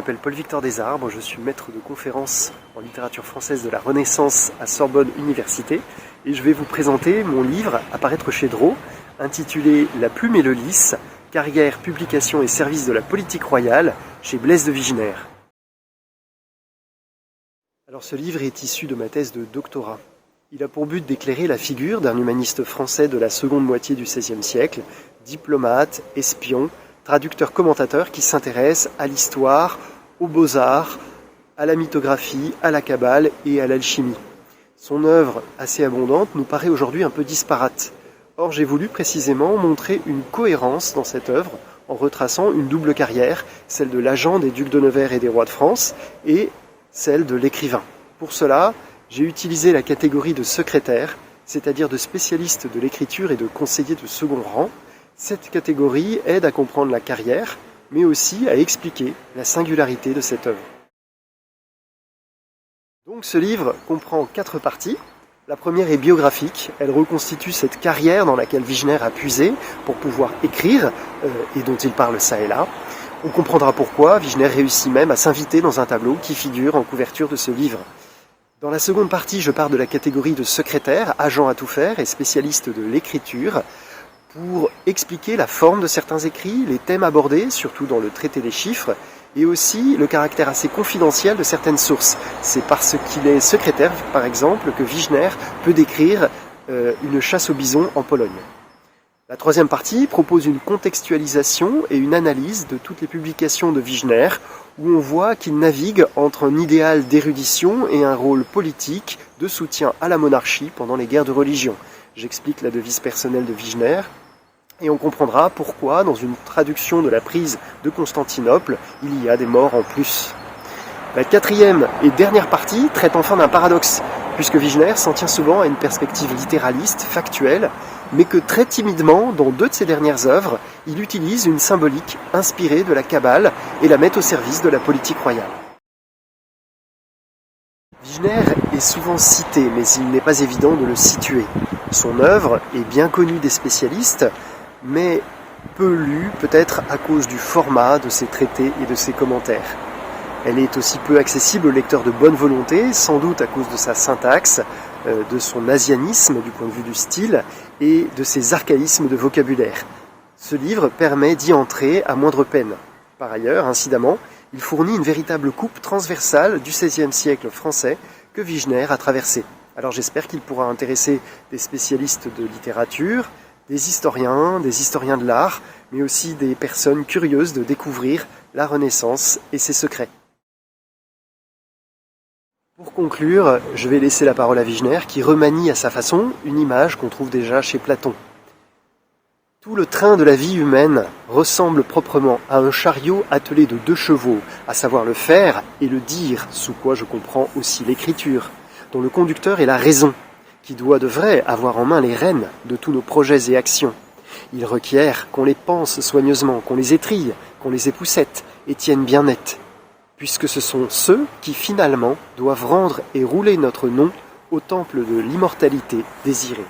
m'appelle Paul-Victor Desarbres, je suis maître de conférences en littérature française de la Renaissance à Sorbonne Université et je vais vous présenter mon livre à paraître chez Drault, intitulé La plume et le lys, carrière, publication et service de la politique royale chez Blaise de Vigenère. Alors ce livre est issu de ma thèse de doctorat. Il a pour but d'éclairer la figure d'un humaniste français de la seconde moitié du XVIe siècle, diplomate, espion, traducteur-commentateur qui s'intéresse à l'histoire, aux beaux-arts, à la mythographie, à la kabbale et à l'alchimie. Son œuvre, assez abondante, nous paraît aujourd'hui un peu disparate. Or, j'ai voulu précisément montrer une cohérence dans cette œuvre en retraçant une double carrière, celle de l'agent des ducs de Nevers et des rois de France et celle de l'écrivain. Pour cela, j'ai utilisé la catégorie de secrétaire, c'est-à-dire de spécialiste de l'écriture et de conseiller de second rang. Cette catégorie aide à comprendre la carrière, mais aussi à expliquer la singularité de cette œuvre. Donc ce livre comprend 4 parties. La première est biographique, elle reconstitue cette carrière dans laquelle Vigenère a puisé pour pouvoir écrire, et dont il parle ça et là. On comprendra pourquoi Vigenère réussit même à s'inviter dans un tableau qui figure en couverture de ce livre. Dans la seconde partie, je pars de la catégorie de secrétaire, agent à tout faire et spécialiste de l'écriture, pour expliquer la forme de certains écrits, les thèmes abordés, surtout dans le traité des chiffres, et aussi le caractère assez confidentiel de certaines sources. C'est parce qu'il est secrétaire, par exemple, que Vigenère peut décrire une chasse au bison en Pologne. La troisième partie propose une contextualisation et une analyse de toutes les publications de Vigenère, où on voit qu'il navigue entre un idéal d'érudition et un rôle politique de soutien à la monarchie pendant les guerres de religion. J'explique la devise personnelle de Vigenère, et on comprendra pourquoi, dans une traduction de la prise de Constantinople, il y a des morts en plus. La quatrième et dernière partie traite enfin d'un paradoxe, puisque Vigenère s'en tient souvent à une perspective littéraliste, factuelle, mais que très timidement, dans 2 de ses dernières œuvres, il utilise une symbolique inspirée de la kabbale et la met au service de la politique royale. Vigenère est souvent cité, mais il n'est pas évident de le situer. Son œuvre est bien connue des spécialistes, mais peu lue peut-être à cause du format de ses traités et de ses commentaires. Elle est aussi peu accessible aux lecteurs de bonne volonté, sans doute à cause de sa syntaxe, de son asianisme du point de vue du style et de ses archaïsmes de vocabulaire. Ce livre permet d'y entrer à moindre peine. Par ailleurs, incidemment, il fournit une véritable coupe transversale du XVIe siècle français que Vigenère a traversé. Alors j'espère qu'il pourra intéresser des spécialistes de littérature, des historiens de l'art, mais aussi des personnes curieuses de découvrir la Renaissance et ses secrets. Pour conclure, je vais laisser la parole à Vigenère qui remanie à sa façon une image qu'on trouve déjà chez Platon. Tout le train de la vie humaine ressemble proprement à un chariot attelé de 2 chevaux, à savoir le faire et le dire, sous quoi je comprends aussi l'écriture, dont le conducteur est la raison, qui doit de vrai avoir en main les rênes de tous nos projets et actions. Il requiert qu'on les pense soigneusement, qu'on les étrille, qu'on les époussette et tienne bien net, puisque ce sont ceux qui finalement doivent rendre et rouler notre nom au temple de l'immortalité désirée.